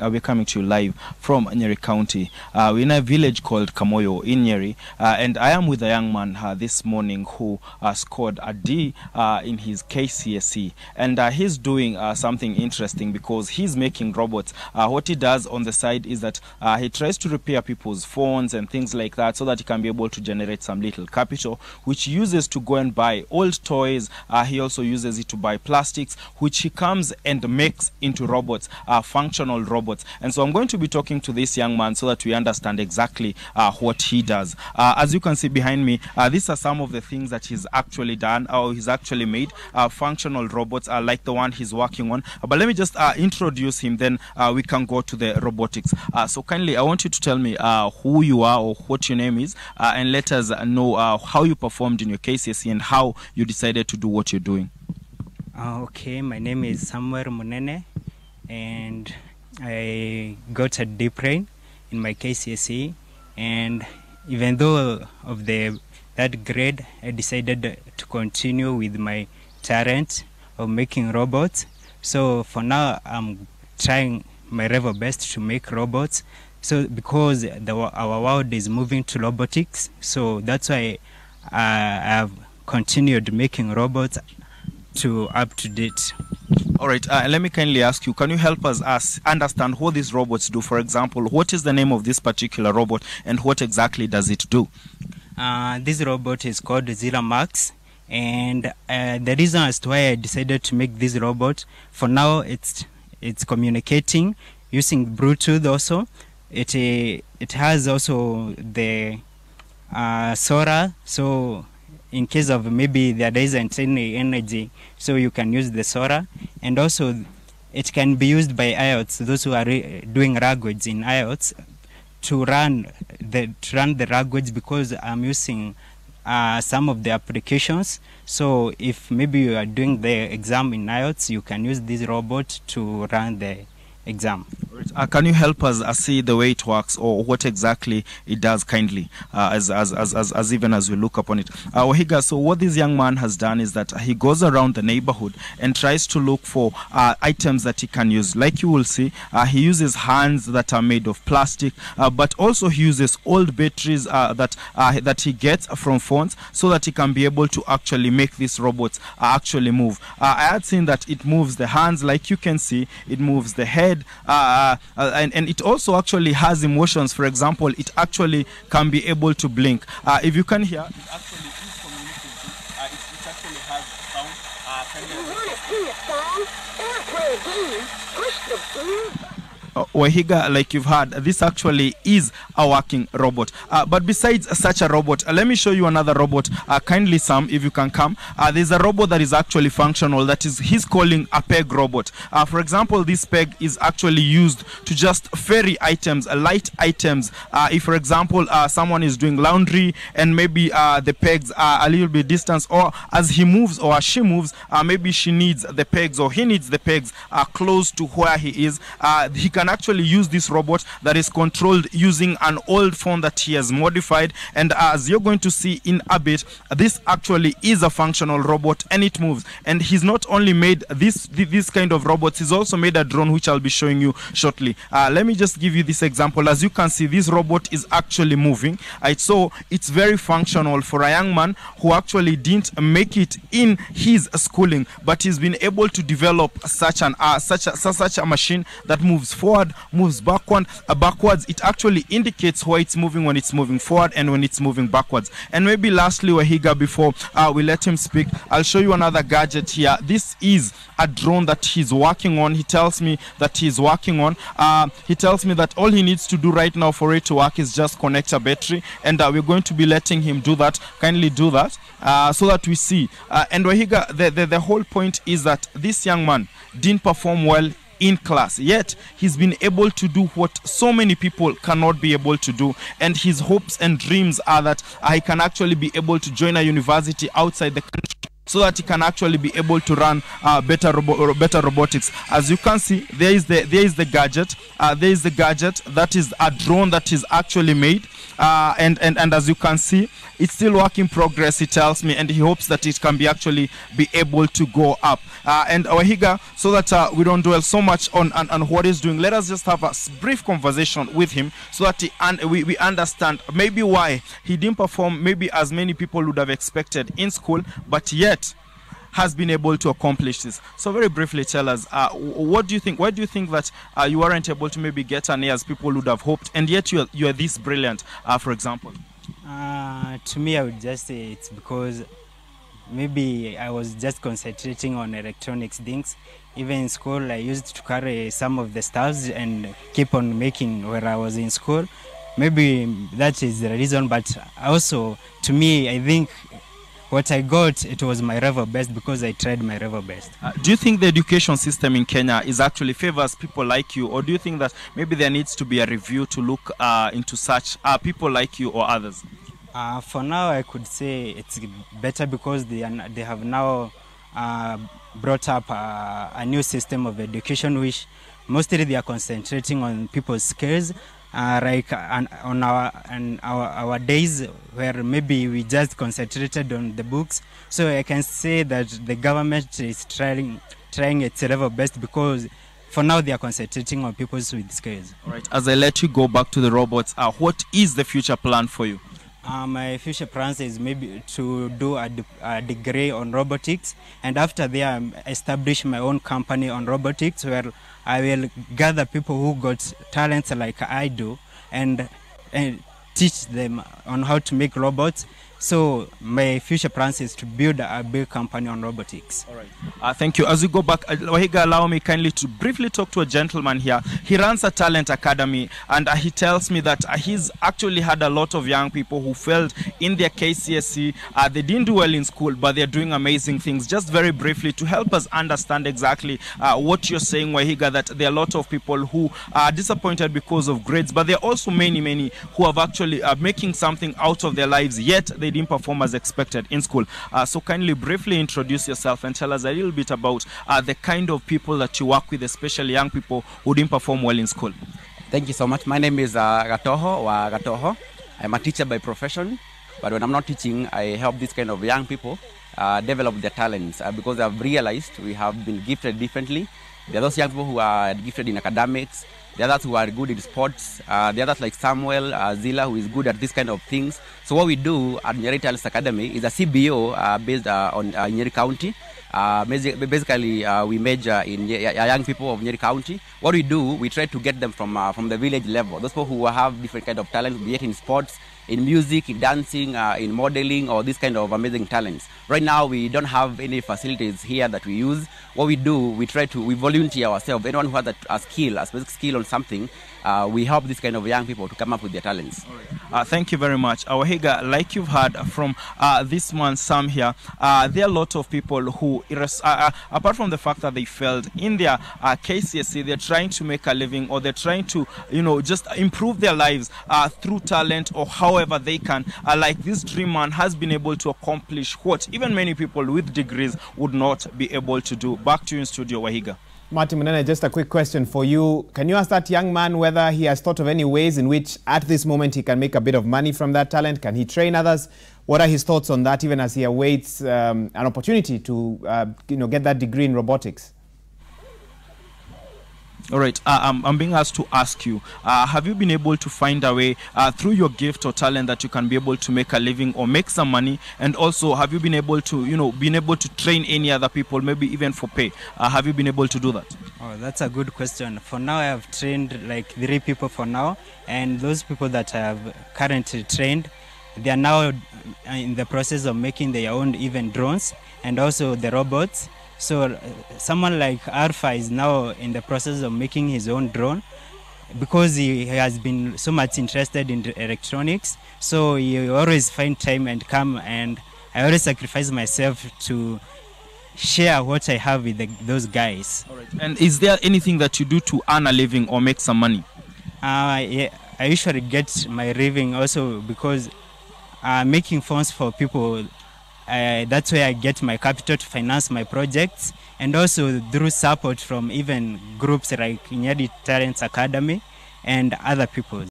we're coming to you live from Nyeri County. We're in a village called Kamoyo in Nyeri, and I am with a young man this morning who scored a D in his KCSE, and he's doing something interesting because he's making robots. What he does on the side is that he tries to repair people's phones and things like that so that he can be able to generate some little capital, which he uses to go and buy old toys. He also uses it to buy plastics, which he comes and makes into robots, functional robots. And so I'm going to be talking to this young man so that we understand exactly what he does. As you can see behind me, these are some of the things that he's actually done, or he's actually made. Functional robots like the one he's working on. But let me just introduce him, then we can go to the robotics. So kindly, I want you to tell me who you are or what your name is, and let us know how you performed in your KCSE and how you decided to do what you're doing. Okay, my name is Samuel Munene, and I got a D in my KCSE, and even though of that grade, I decided to continue with my talent of making robots. So for now, I'm trying my level best to make robots. So because our world is moving to robotics, so that's why I have continued making robots to up to date. All right, let me kindly ask you, can you help us understand what these robots do? For example, what is the name of this particular robot and what exactly does it do? This robot is called Zilla Max, and the reason as to why I decided to make this robot, for now it's communicating using Bluetooth also. It has also the solar, so in case of maybe there isn't any energy, so you can use the solar. And also it can be used by IoTs, those who are doing language in IoTs, to run the language, because I'm using some of the applications. So if maybe you are doing the exam in IoTs, you can use this robot to run the exam. Can you help us see the way it works, or what exactly it does kindly, as even as we look upon it? Wahiga, so what this young man has done is that he goes around the neighborhood and tries to look for items that he can use. Like you will see, he uses hands that are made of plastic, but also he uses old batteries that he gets from phones so that he can be able to actually make these robots actually move. I had seen that it moves the hands, like you can see, it moves the head, and it also actually has emotions. For example, it actually can be able to blink. If you can hear, it actually is communicating. It actually has sound. Wahiga, like you've heard, this actually is a working robot. But besides such a robot, let me show you another robot. Kindly, Sam, if you can come. There's a robot that is actually functional, that is, he's calling a peg robot. For example, this peg is actually used to just ferry items, light items. If, for example, someone is doing laundry and maybe the pegs are a little bit distant, or as he moves or she moves, maybe she needs the pegs or he needs the pegs close to where he is, he can actually use this robot that is controlled using an old phone that he has modified. And as you're going to see in a bit, this actually is a functional robot and it moves. And he's not only made this kind of robots, he's also made a drone, which I'll be showing you shortly. Let me just give you this example. As you can see, this robot is actually moving. So it's very functional for a young man who actually didn't make it in his schooling, but he's been able to develop such a machine that moves forward, moves backwards. It actually indicates why it's moving when it's moving forward and when it's moving backwards. And maybe lastly, Wahiga, before we let him speak, I'll show you another gadget here. This is a drone that he's working on. He tells me that he's working on. He tells me that all he needs to do right now for it to work is just connect a battery, and we're going to be letting him do that. Kindly do that so that we see. And Wahiga, the whole point is that this young man didn't perform well in class, yet he's been able to do what so many people cannot be able to do, and his hopes and dreams are that he can actually be able to join a university outside the country so that he can actually be able to run better robotics. As you can see, there is the gadget. There is the gadget that is a drone that is actually made, and as you can see, it's still work in progress, he tells me, and he hopes that it can be actually be able to go up. And Wahiga, so that we don't dwell so much on what he's doing, let us just have a brief conversation with him so that we understand maybe why he didn't perform maybe as many people would have expected in school, but yet has been able to accomplish this. So very briefly tell us, what do you think? Why do you think that you weren't able to maybe get an A as people would have hoped, and yet you are this brilliant, for example? To me, I would just say it's because maybe I was just concentrating on electronics things. Even in school, I used to carry some of the stuffs and keep on making where I was in school. Maybe that is the reason, but also, to me, I think what I got, it was my level best because I tried my level best. Do you think the education system in Kenya is actually favors people like you, or do you think that maybe there needs to be a review to look into such people like you or others? For now, I could say it's better because they have now brought up a new system of education, which mostly they are concentrating on people's skills. Like on our days where maybe we just concentrated on the books. So I can say that the government is trying its level best because for now they are concentrating on people with skills. All right. As I let you go back to the robots, what is the future plan for you? My future plans is maybe to do a degree on robotics, and after that establish my own company on robotics where I will gather people who got talents like I do and teach them on how to make robots. So my future plans is to build a big company on robotics. All right. Thank you. As we go back, Wahiga, allow me kindly to briefly talk to a gentleman here. He runs a talent academy, and he tells me that he's actually had a lot of young people who failed in their KCSE. They didn't do well in school, but they're doing amazing things. Just very briefly, to help us understand exactly what you're saying, Wahiga, that there are a lot of people who are disappointed because of grades, but there are also many who have actually making something out of their lives, yet they didn't perform as expected in school. So kindly briefly introduce yourself and tell us a little bit about the kind of people that you work with, especially young people who didn't perform well in school. Thank you so much. My name is Gatoho. I'm a teacher by profession, but when I'm not teaching, I help this kind of young people develop their talents because I've realized we have been gifted differently. There are those young people who are gifted in academics, the others who are good in sports, the others like Samuel Zila, who is good at this kind of things. So what we do at Nyeri Talents Academy is a CBO based on Nyeri County. Basically, we major in young people of Nyeri County. What we do, we try to get them from the village level. Those people who have different kind of talents, be it in sports, in music, in dancing, in modeling, or this kind of amazing talents. Right now, we don't have any facilities here that we use. What we do, we volunteer ourselves. Anyone who has a skill, a specific skill on something, we help this kind of young people to come up with their talents. Thank you very much. Wahiga, like you've heard from this man, Sam here, there are a lot of people who, apart from the fact that they failed in their KCSE, they're trying to make a living, or they're trying to, just improve their lives through talent or however they can. Like this dream man has been able to accomplish what even many people with degrees would not be able to do. Back to you in studio, Wahiga. Martin Munene, just a quick question for you. Can you ask that young man whether he has thought of any ways in which at this moment he can make a bit of money from that talent? Can he train others? What are his thoughts on that, even as he awaits an opportunity to get that degree in robotics? All right, I'm being asked to ask you, have you been able to find a way through your gift or talent that you can be able to make a living or make some money? And also, have you been able to, train any other people, maybe even for pay? Have you been able to do that? Oh, that's a good question. For now, I have trained like 3 people for now. And those people that I have currently trained, they are now in the process of making their own even drones and also the robots. So someone like Alpha is now in the process of making his own drone because he has been so much interested in electronics. So he always find time and come, and I always sacrifice myself to share what I have with those guys. All right. And is there anything that you do to earn a living or make some money? Yeah, I usually get my living also because making phones for people, that's where I get my capital to finance my projects, and also through support from even groups like Nyeri Talents Academy and other people.